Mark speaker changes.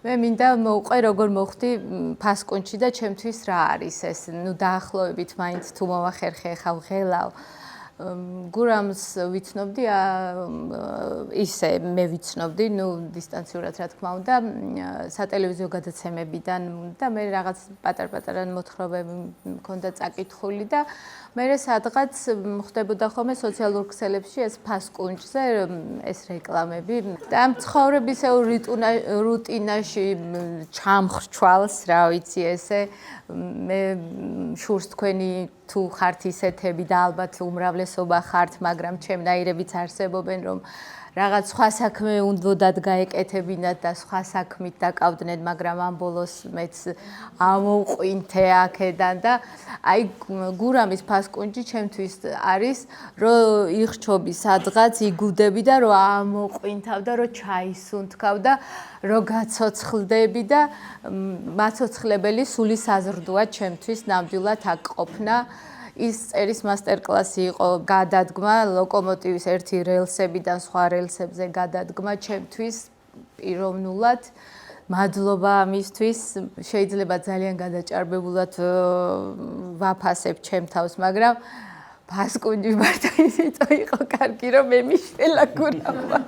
Speaker 1: მე მინდა მოვყვე როგორ მოხდი ფასკუნჩი და ჩემთვის რა არის ეს დაახლოებით მაინც თუ მოვახერხე ხავ ღელავ გურამს ვიცნობდი ისე მე ვიცნობდი დისტანციურად რა თქმა უნდა სატელევიზიო გადაცემებიდან და მე რაღაც პატარ-პატარა მოთხრობები მქონდა წაკითხული და მე სადღაც ხდებოდა ხოლმე სოციალურ ქსელებში ეს ფასკუნჩზე ეს რეკლამები და ცხოვრებისეულ რუტინაში ჩამხრჩვალს რა ვიცი ესე მე შურს თქვენი თუ ხართ ისეთები და ალბათ უმრავლესობა ხართ მაგრამ ჩემნაირებიც არსებობენ რომ რაღაც სხვა საქმე უნდათ გაეკეთებინათ და სხვა საქმით დაკავდნენ მაგრამ ამ ბოლოს მეც ამოვყვინთე აქედან და აი გურამის ფასკუნჯი ჩემთვის არის რომ იხჩობი სადღაც იგუდები და რომ ამოყვინთავ და რომ ჩაისუნთქავ და რომ გაცოცხლდები და მაცოცხლებელი სული საზრდოა ჩემთვის ნამდვილად აქ ყოფნა ის წერის მასტერკლასი იყო გადადგმა ლოკომოტივის ერთი რელსებიდან სხვა რელსებზე გადადგმა ჩემთვის პიროვნულად მადლობა ამისთვის შეიძლება ძალიან გადაჭარბებულად ვაფასებ ჩემ თავს მაგრამ ფასკუნჯი მარტო ისიც იყო კარგი რომ მე მიშველა გურამმა